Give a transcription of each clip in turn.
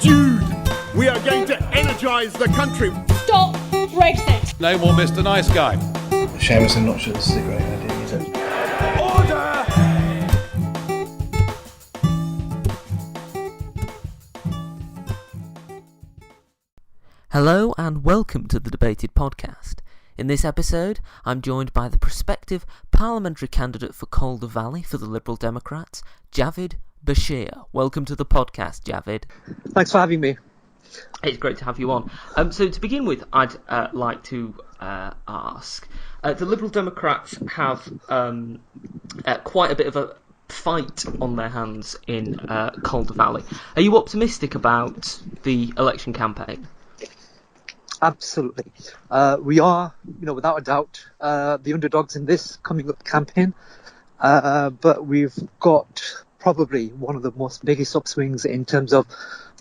Dude, we are going to energise the country. Stop Brexit. No more Mr. Nice Guy. Seamus, I'm not sure this is a great idea, is it? Order! Hello and welcome to the Debated Podcast. In this episode, I'm joined by the prospective parliamentary candidate for Calder Valley for the Liberal Democrats, Javed Bashir. Welcome to the podcast, Javed. Thanks for having me. It's great to have you on. So to begin with, I'd like to ask, the Liberal Democrats have quite a bit of a fight on their hands in Calder Valley. Are you optimistic about the election campaign? Absolutely. We are, without a doubt, the underdogs in this coming up campaign. But we've got probably one of the biggest upswings in terms of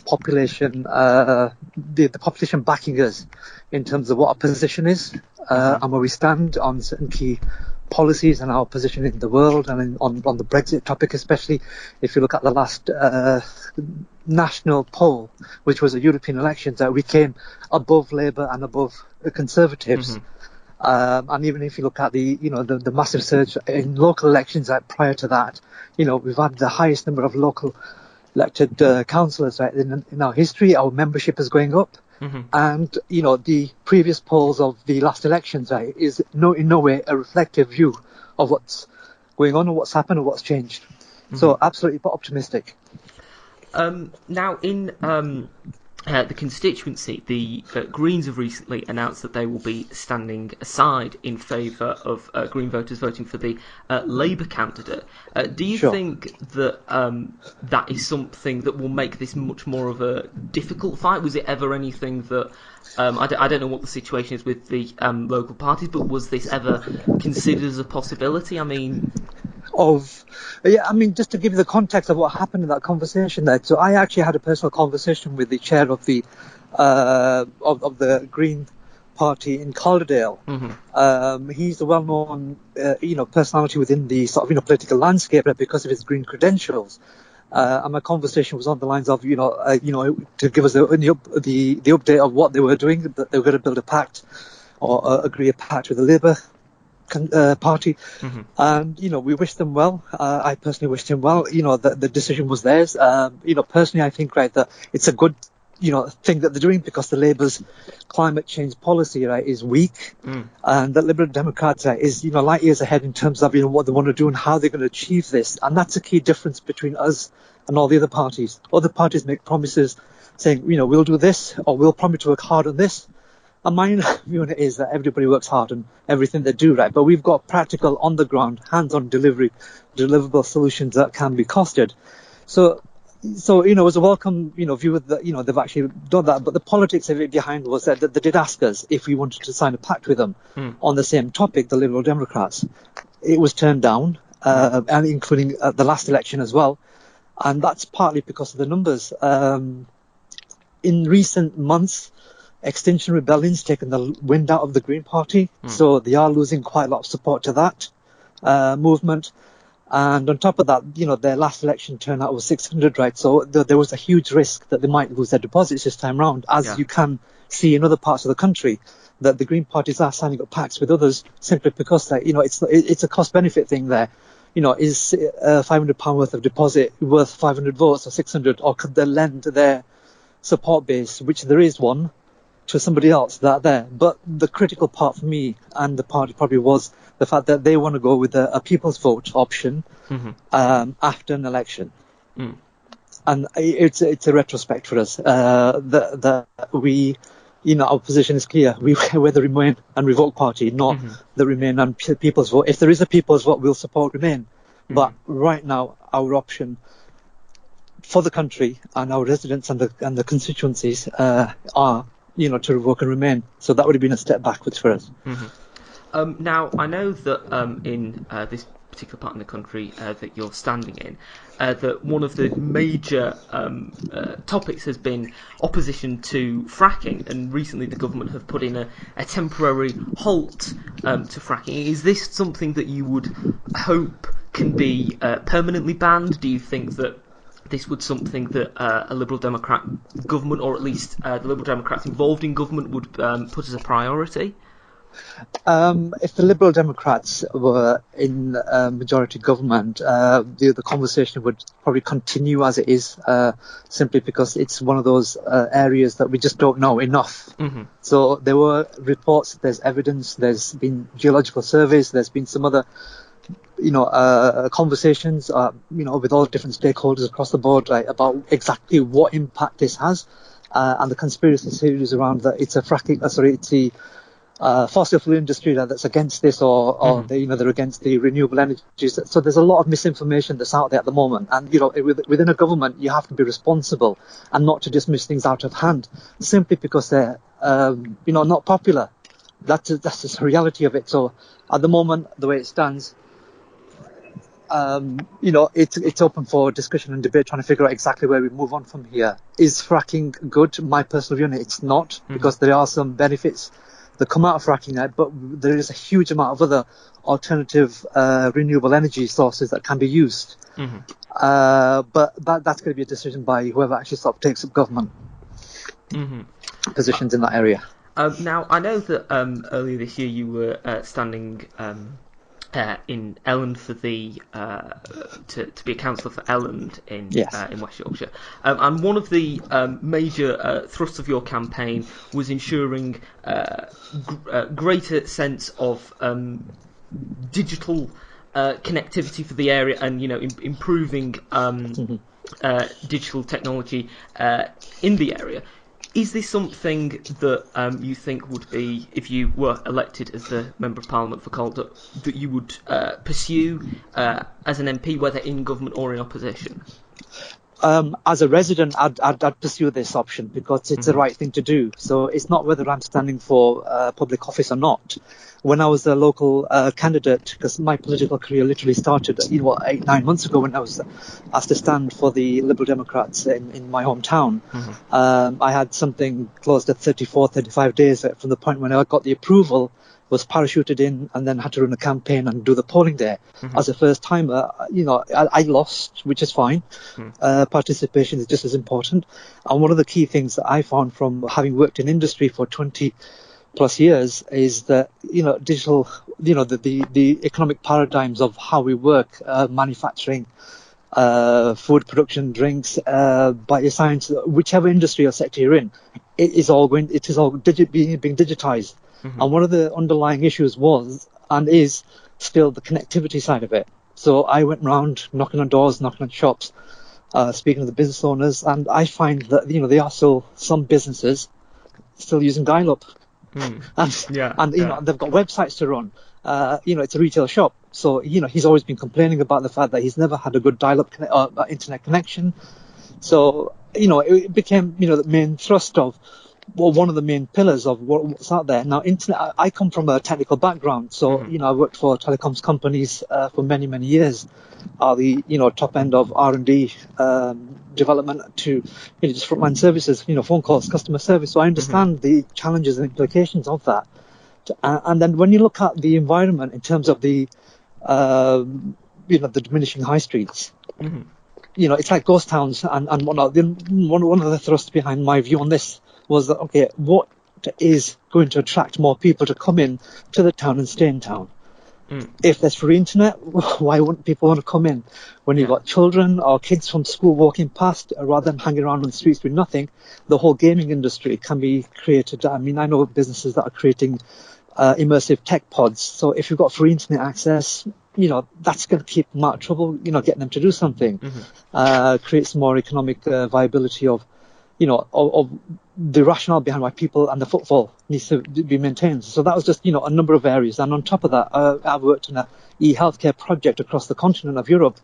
population, the population backing us in terms of what our position is and where we stand on certain key policies and our position in the world and on the Brexit topic, especially if you look at the last national poll, which was the European elections, that we came above Labour and above the Conservatives. And even if you look at the massive surge in local elections prior to that, we've had the highest number of local elected councillors in our history. Our membership is going up. And, the previous polls of the last elections is in no way a reflective view of what's going on or what's happened or what's changed. So absolutely optimistic. Now, in the constituency, the Greens have recently announced that they will be standing aside in favour of Green voters voting for the Labour candidate. Do you think that that is something that will make this much more of a difficult fight? Was it ever anything that... I don't know what the situation is with the local parties, but was this ever considered as a possibility? Just to give you the context of what happened in that conversation there. So I actually had a personal conversation with the chair of the of the Green Party in Calderdale. He's a well-known personality within the sort of political landscape because of his green credentials. And my conversation was on the lines of to give us the update of what they were doing, that they were going to build a pact or agree a pact with the Labour party, and we wish them well. I personally wished him well. The decision was theirs. Personally, I think that it's a good thing that they're doing because the Labour's climate change policy is weak, and the Liberal Democrats is light years ahead in terms of what they want to do and how they're going to achieve this. And that's a key difference between us and all the other parties. Other parties make promises saying we'll do this or we'll promise to work hard on this. And my view on it is that everybody works hard on everything they do, but we've got practical, on-the-ground, hands-on deliverable solutions that can be costed. So it was a welcome, view of that, they've actually done that. But the politics of it behind was that they did ask us if we wanted to sign a pact with them on the same topic, the Liberal Democrats. It was turned down, and including the last election as well. And that's partly because of the numbers. In recent months, Extinction Rebellion's taken the wind out of the Green Party, so they are losing quite a lot of support to that movement. And on top of that, their last election turnout was 600, so there was a huge risk that they might lose their deposits this time round, as you can see in other parts of the country, that the Green parties are signing up pacts with others simply because it's a cost-benefit thing there. Is £500 worth of deposit worth 500 votes or 600, or could they lend their support base, which there is one, to somebody else that there? But the critical part for me and the party probably was the fact that they want to go with a people's vote option after an election. And it's a retrospect for us that we, our position is clear. We're the Remain and Revoke party, not the Remain and People's Vote. If there is a People's Vote, we'll support Remain. But right now, our option for the country and our residents and the constituencies are to revoke and Remain. So that would have been a step backwards for us. Now, I know that in this particular part of the country that you're standing in, that one of the major topics has been opposition to fracking, and recently the government have put in a temporary halt to fracking. Is this something that you would hope can be permanently banned? Do you think that this was something that a Liberal Democrat government, or at least the Liberal Democrats involved in government, would put as a priority? If the Liberal Democrats were in majority government, the conversation would probably continue as it is, simply because it's one of those areas that we just don't know enough. Mm-hmm. So there were reports, there's evidence, there's been geological surveys, there's been some other conversations, with all different stakeholders across the board, right, about exactly what impact this has, and the conspiracy theories around that it's a fracking, it's the fossil fuel industry that's against this, or they're against the renewable energies. So there's a lot of misinformation that's out there at the moment, and within a government you have to be responsible and not to dismiss things out of hand simply because they're not popular. That's just the reality of it. So at the moment, the way it stands, it's open for discussion and debate, trying to figure out exactly where we move on from here. Is fracking good? My personal view on it, it's not, because there are some benefits that come out of fracking, but there is a huge amount of other alternative renewable energy sources that can be used. But that's going to be a decision by whoever actually takes up government positions in that area. Now, I know that earlier this year you were standing in Elland for the to be a councillor for Elland in West Yorkshire, and one of the major thrusts of your campaign was ensuring greater sense of digital connectivity for the area, and improving digital technology in the area. Is this something that you think would be, if you were elected as the Member of Parliament for Calder, that you would pursue as an MP, whether in government or in opposition? As a resident, I'd pursue this option because it's the right thing to do. So it's not whether I'm standing for public office or not. When I was a local candidate, because my political career literally started 8-9 months ago when I was asked to stand for the Liberal Democrats in my hometown, I had something close to 35 days from the point when I got the approval, was parachuted in, and then had to run a campaign and do the polling there. As a first timer, I lost, which is fine. Participation is just as important. And one of the key things that I found from having worked in industry for 20 plus years is that, digital, the economic paradigms of how we work, manufacturing, food production, drinks, bioscience, whichever industry or sector you're in, it is all being digitized. And one of the underlying issues was and is still the connectivity side of it. So I went round knocking on doors, knocking on shops, speaking to the business owners, and I find that there are still some businesses still using dial-up, and they've got websites to run. It's a retail shop, so he's always been complaining about the fact that he's never had a good dial-up internet connection. So it became the main thrust of. Well, one of the main pillars of what's out there now. Internet. I come from a technical background, so I worked for telecoms companies for many years. The top end of R&D development to just frontline services, phone calls, customer service. So I understand the challenges and implications of that. And then when you look at the environment in terms of the the diminishing high streets. It's like ghost towns and whatnot. One of the thrusts behind my view on this was that, okay, what is going to attract more people to come in to the town and stay in town? If there's free internet, why wouldn't people want to come in? When you've got children or kids from school walking past, rather than hanging around on the streets doing nothing, the whole gaming industry can be created. I mean, I know businesses that are creating immersive tech pods. So if you've got free internet access, that's going to keep them out of trouble, getting them to do something. Create some more economic viability of the rationale behind why people and the footfall needs to be maintained. So that was just, a number of areas. And on top of that, I've worked in a e-healthcare project across the continent of Europe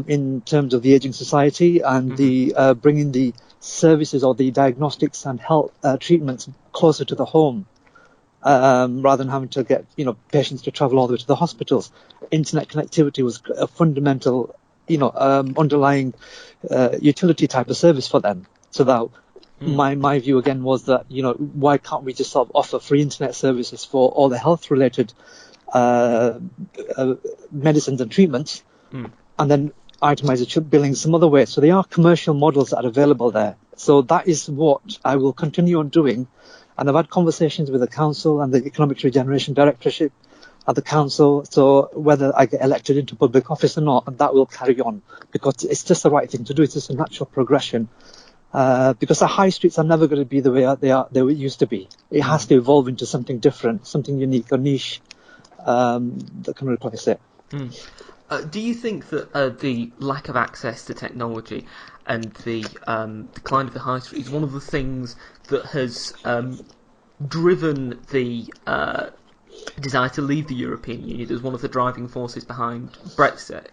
in terms of the aging society and the bringing the services or the diagnostics and health treatments closer to the home. Rather than having to get, patients to travel all the way to the hospitals. Internet connectivity was a fundamental, underlying utility type of service for them. So that my view again was that, why can't we just sort of offer free internet services for all the health related medicines and treatments, and then itemised billing some other way. So there are commercial models that are available there. So that is what I will continue on doing. And I've had conversations with the council and the Economic Regeneration Directorship at the council. So whether I get elected into public office or not, and that will carry on because it's just the right thing to do. It's just a natural progression. Because the high streets are never going to be the way they used to be. It has to evolve into something different, something unique or niche that can replace it. Do you think that the lack of access to technology and the decline of the high street is one of the things that has driven the desire to leave the European Union as one of the driving forces behind Brexit?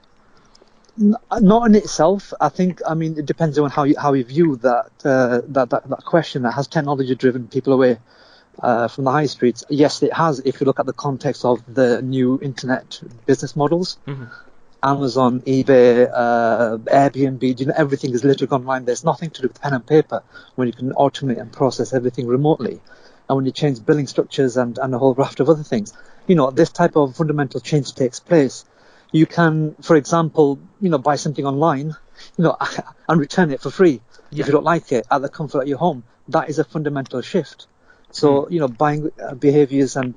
Not in itself. I think. I mean, it depends on how you view that question. That has technology driven people away from the high streets? Yes, it has. If you look at the context of the new internet business models. Amazon, eBay, Airbnb, everything is literally online. There's nothing to do with pen and paper when you can automate and process everything remotely. And when you change billing structures and a whole raft of other things, this type of fundamental change takes place. You can, for example, buy something online, and return it for free if you don't like it at the comfort of your home. That is a fundamental shift. So, buying behaviours and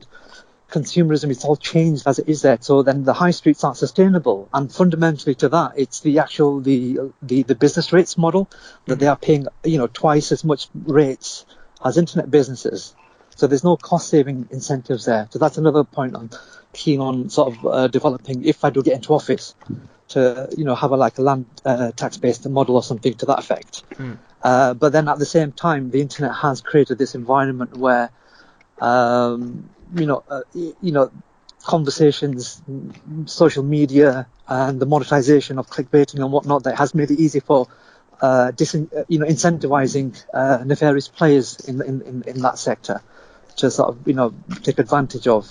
consumerism, it's all changed as it is there. So then the high streets aren't sustainable. And fundamentally to that, it's the actual, the business rates model that they are paying, twice as much rates as internet businesses. So there's no cost saving incentives there. So that's another point I'm keen on sort of developing if I do get into office to, have a land tax based model or something to that effect. But then at the same time, the internet has created this environment where, conversations, social media, and the monetization of clickbaiting and whatnot that has made it easy for incentivizing nefarious players in that sector to sort of take advantage of.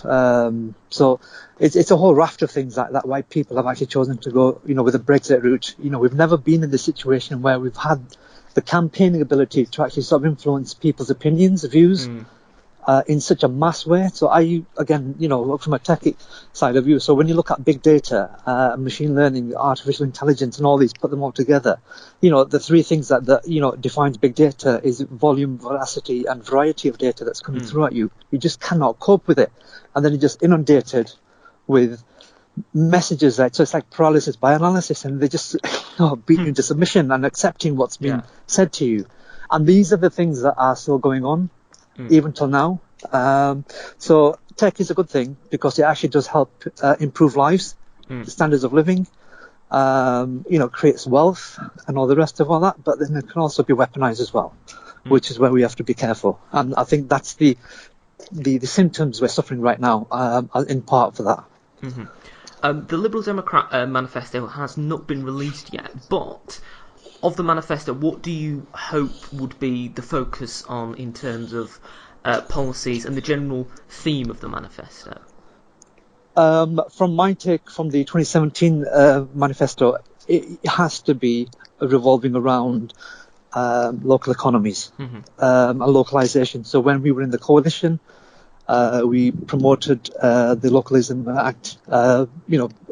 So it's a whole raft of things like that. Why people have actually chosen to go with the Brexit route. We've never been in the situation where we've had the campaigning ability to actually sort of influence people's opinions, views. In such a mass way. So again, from a techie side of view, so when you look at big data, machine learning, artificial intelligence, and all these, put them all together, the three things that defines big data is volume, veracity, and variety of data that's coming through at you. You just cannot cope with it. And then you're just inundated with messages so it's like paralysis by analysis, and they just beat you into submission and accepting what's been said to you. And these are the things that are still going on. Even till now. So tech is a good thing because it actually does help improve lives, standards of living, creates wealth and all the rest of all that. But then it can also be weaponized as well, which is where we have to be careful. And I think that's the symptoms we're suffering right now, in part for that. The Liberal Democrat manifesto has not been released yet, but of the manifesto, what do you hope would be the focus on in terms of policies and the general theme of the manifesto? From my take from the 2017 manifesto, it has to be revolving around local economies and localization. So when we were in the coalition, we promoted the Localism Act,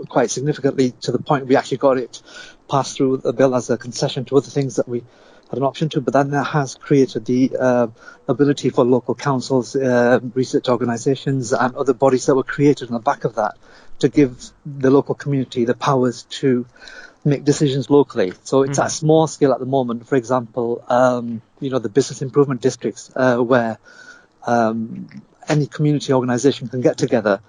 quite significantly to the point we actually got it passed through the bill as a concession to other things that we had an option to. But then that has created the ability for local councils, research organisations, and other bodies that were created on the back of that to give the local community the powers to make decisions locally. So it's at a small scale at the moment. For example, the business improvement districts where any community organisation can get together,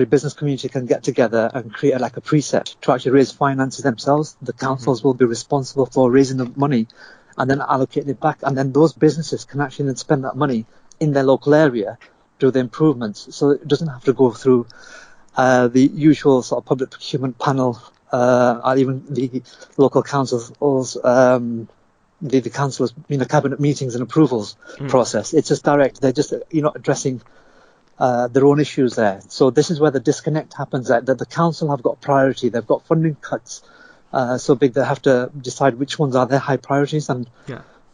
business community can get together and create a preset to actually raise finances themselves. The councils will be responsible for raising the money and then allocating it back. And then those businesses can actually then spend that money in their local area, do the improvements. So it doesn't have to go through the usual sort of public procurement panel, or even the local councils, the councillors, cabinet meetings and approvals process. It's just direct. They're just, addressing their own issues there. So this is where the disconnect happens, that the council have got priority. They've got funding cuts so big they have to decide which ones are their high priorities. And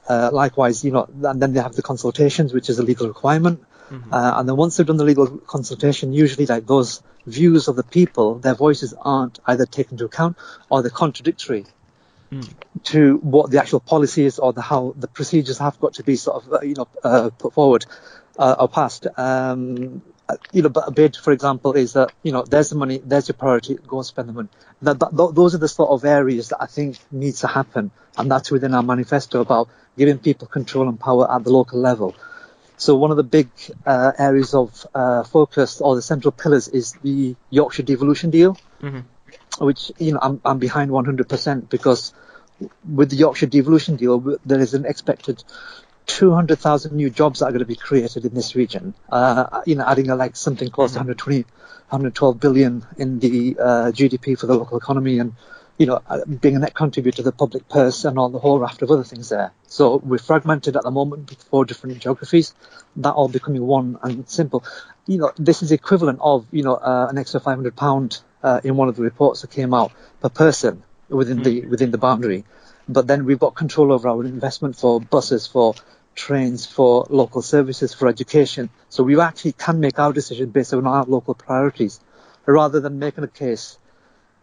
likewise, and then they have the consultations, which is a legal requirement. And then once they've done the legal consultation, usually like those views of the people, their voices aren't either taken into account or they're contradictory to what the actual policy is or how the procedures have got to be sort of, put forward or passed. But a bid, for example, is that, there's the money, there's your priority, go and spend the money. Those are the sort of areas that I think needs to happen. And that's within our manifesto about giving people control and power at the local level. So one of the big areas of focus or the central pillars is the Yorkshire devolution deal, which, I'm behind 100% because with the Yorkshire devolution deal, there is an expected 200,000 new jobs that are going to be created in this region, adding like something close to 112 billion in the GDP for the local economy and, being a net contributor to the public purse and all the whole raft of other things there. So we're fragmented at the moment with 4 different geographies, that all becoming one and simple. This is equivalent of, an extra £500 in one of the reports that came out per person within the boundary. But then we've got control over our investment for buses, for trains, for local services, for education. So we actually can make our decision based on our local priorities, rather than making a case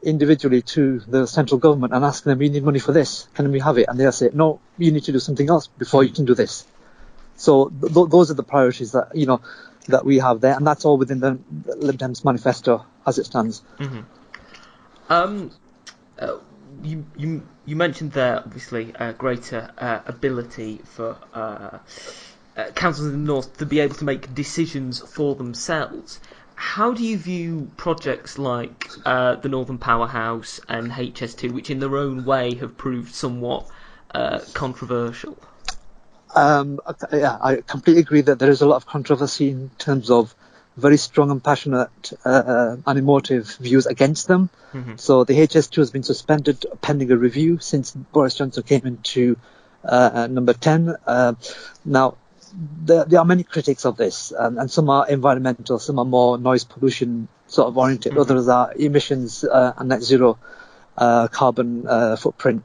individually to the central government and asking them, we need money for this, can we have it? And they'll say, no, you need to do something else before you can do this. So those are the priorities that, that we have there. And that's all within the Lib Dems manifesto as it stands. You mentioned there, obviously, greater ability for councils in the north to be able to make decisions for themselves. How do you view projects like the Northern Powerhouse and HS2, which in their own way have proved somewhat controversial? I completely agree that there is a lot of controversy in terms of very strong and passionate and emotive views against them. So the HS2 has been suspended pending a review since Boris Johnson came into number 10. Now, there are many critics of this, and some are environmental, some are more noise pollution sort of oriented, others are emissions and net zero carbon footprint.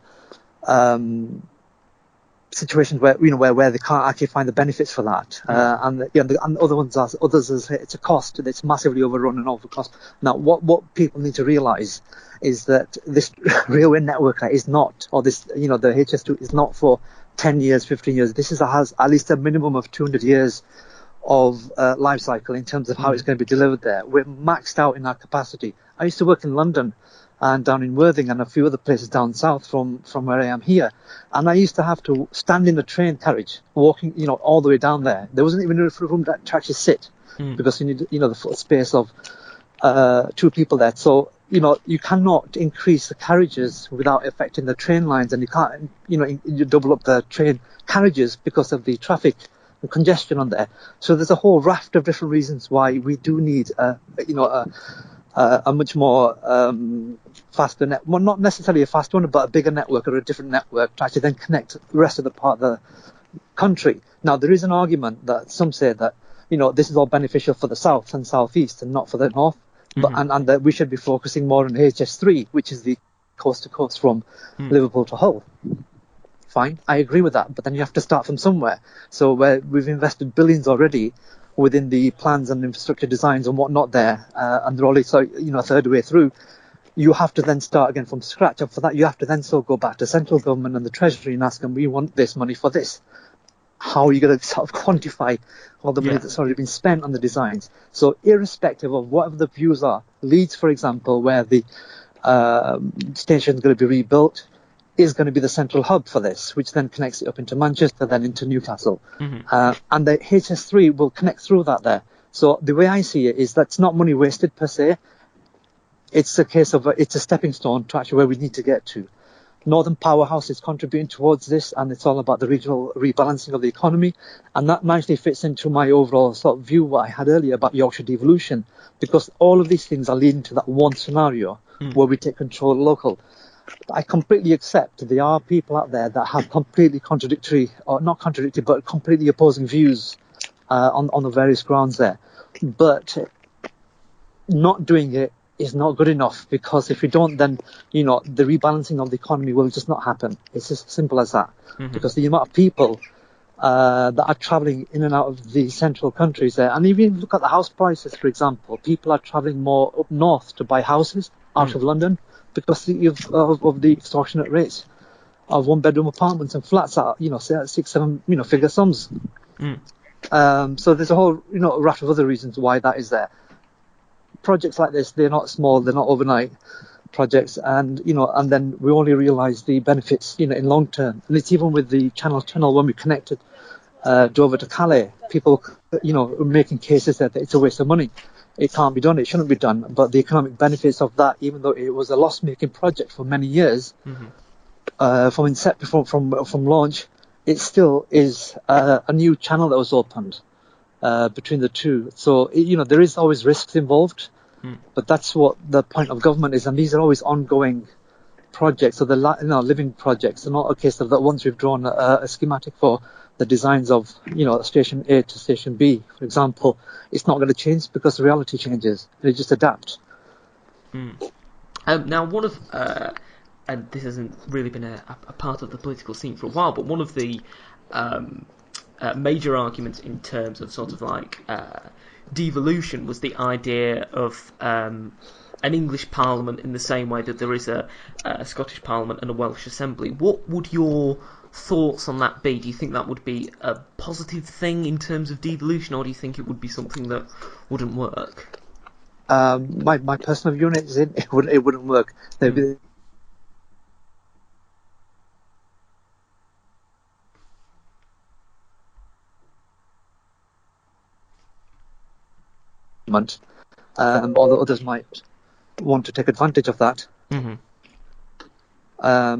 Situations where where they can't actually find the benefits for that, and other ones are others is it's a cost, it's massively overrun and overcost. Now, what people need to realise is that this railway network is not, or this the HS2 is not for 10 years, 15 years. This has at least a minimum of 200 years of life cycle in terms of how it's going to be delivered there. We're maxed out in our capacity. I used to work in London and down in Worthing and a few other places down south from where I am here. And I used to have to stand in the train carriage, walking, all the way down there. There wasn't even enough room to actually sit because you need, the full space of 2 people there. So, you cannot increase the carriages without affecting the train lines, and you can't, you double up the train carriages because of the traffic and congestion on there. So there's a whole raft of different reasons why we do need, a much more faster network, well, not necessarily a fast one, but a bigger network or a different network to actually then connect the rest of the part of the country. Now, there is an argument that some say that, this is all beneficial for the south and southeast and not for the north, but and that we should be focusing more on HS3, which is the coast to coast from Liverpool to Hull. Fine, I agree with that, but then you have to start from somewhere. So we've invested billions already within the plans and infrastructure designs and whatnot there, and they're only a third way through. You have to then start again from scratch, and for that you have to then still go back to central government and the treasury and ask them, we want this money for this. How are you going to sort of quantify all the money that's already been spent on the designs? So irrespective of whatever the views are, Leeds, for example, where the station is going to be rebuilt, is going to be the central hub for this, which then connects it up into Manchester, then into Newcastle. And the HS3 will connect through that there. So the way I see it is that's not money wasted per se. It's a case of it's a stepping stone to actually where we need to get to. Northern Powerhouse is contributing towards this, and it's all about the regional rebalancing of the economy. And that nicely fits into my overall sort of view what I had earlier about Yorkshire devolution, because all of these things are leading to that one scenario where we take control of local. I completely accept there are people out there that have completely contradictory, or not contradictory, but completely opposing views on the various grounds there. But not doing it is not good enough, because if we don't, then the rebalancing of the economy will just not happen. It's as simple as that. Because the amount of people that are travelling in and out of the central countries there. And even if you look at the house prices, for example, people are travelling more up north to buy houses out of London because of the extortionate rates of one-bedroom apartments and flats at, say at 6-7, figure sums. So there's a whole, raft of other reasons why that is there. Projects like this, they're not small, they're not overnight projects, and then we only realise the benefits, in long term. And it's even with the Channel Tunnel when we connected Dover to Calais, people, are making cases that it's a waste of money. It can't be done, it shouldn't be done. But the economic benefits of that, even though it was a loss-making project for many years, from inception, from launch, it still is a new channel that was opened between the two. So there is always risks involved, but that's what the point of government is, and these are always ongoing projects. So they're living projects. They're not a case of that once we've drawn a schematic for the designs of station A to station B, for example, it's not going to change because the reality changes. They just adapt. Now, one of and this hasn't really been a part of the political scene for a while, but one of the major arguments in terms of sort of like devolution was the idea of an English Parliament in the same way that there is a Scottish Parliament and a Welsh Assembly. What would your thoughts on that be? Do you think that would be a positive thing in terms of devolution, or do you think it would be something that wouldn't work? My personal view on it is it wouldn't work. Although others might want to take advantage of that. But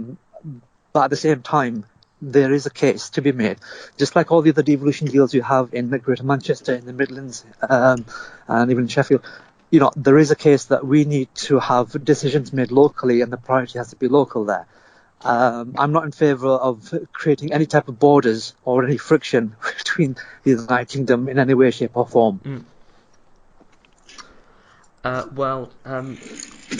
at the same time, there is a case to be made. Just like all the other devolution deals you have in the Greater Manchester, in the Midlands, and even in Sheffield, there is a case that we need to have decisions made locally, and the priority has to be local there. I'm not in favour of creating any type of borders or any friction between the United Kingdom in any way, shape or form.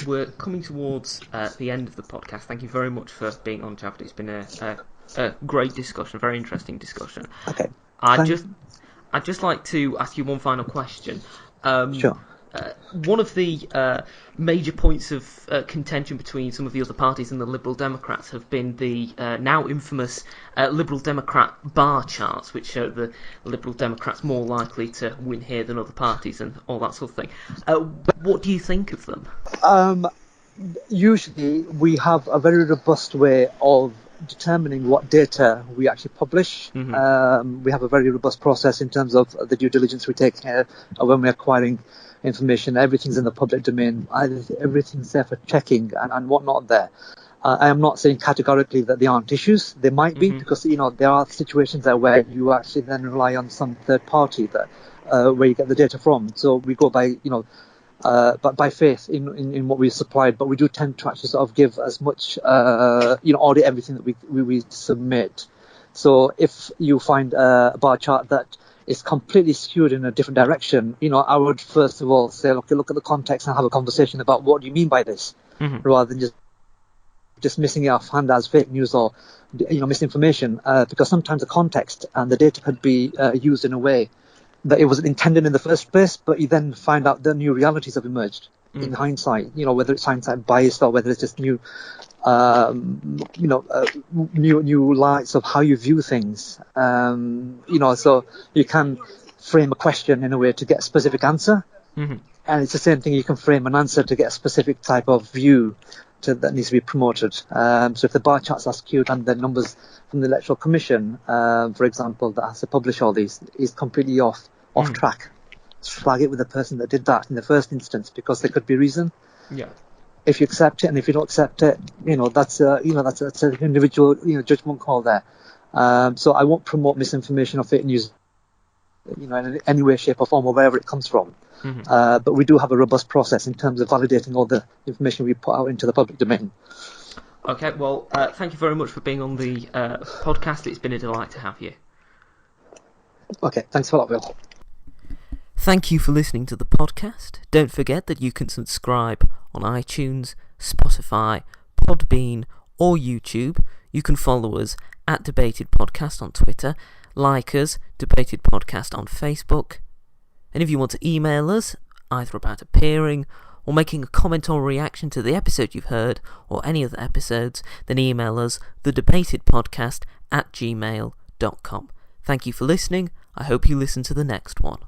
We're coming towards the end of the podcast. Thank you very much for being on, Javed. It's been a great discussion, a very interesting discussion. Okay. I'd just like to ask you one final question. Sure. One of the major points of contention between some of the other parties and the Liberal Democrats have been the now infamous Liberal Democrat bar charts, which show the Liberal Democrats more likely to win here than other parties and all that sort of thing. What do you think of them? Usually we have a very robust way of determining what data we actually publish. We have a very robust process in terms of the due diligence we take here when we're acquiring information. Everything's in the public domain. Everything's there for checking and whatnot there. I am not saying categorically that there aren't issues. There might be, because there are situations there where you actually then rely on some third party that where you get the data from. So we go by but by faith in what we supplied, but we do tend to actually sort of give as much audit everything that we submit. So if you find a bar chart that is completely skewed in a different direction, I would first of all say, okay, look at the context and have a conversation about what do you mean by this, rather than just dismissing it offhand as fake news or misinformation, because sometimes the context and the data could be used in a way that it wasn't intended in the first place, but you then find out the new realities have emerged in hindsight, whether it's hindsight bias or whether it's just new lights of how you view things. So you can frame a question in a way to get a specific answer, and it's the same thing. You can frame an answer to get a specific type of view that needs to be promoted. So if the bar charts are skewed and the numbers from the Electoral Commission, for example, that has to publish all these, is completely off track, flag it with the person that did that in the first instance, because there could be reason. Yeah. If you accept it, and if you don't accept it, that's an individual judgment call there. So I won't promote misinformation or fake news, in any way, shape or form, or wherever it comes from. But we do have a robust process in terms of validating all the information we put out into the public domain. Okay, well, thank you very much for being on the podcast. It's been a delight to have you. Okay, thanks a lot, Will. Thank you for listening to the podcast. Don't forget that you can subscribe on iTunes, Spotify, Podbean or YouTube. You can follow us at Debated Podcast on Twitter. like us, Debated Podcast on Facebook. And if you want to email us, either about appearing or making a comment or reaction to the episode you've heard or any other episodes, then email us thedebatedpodcast@gmail.com. Thank you for listening. I hope you listen to the next one.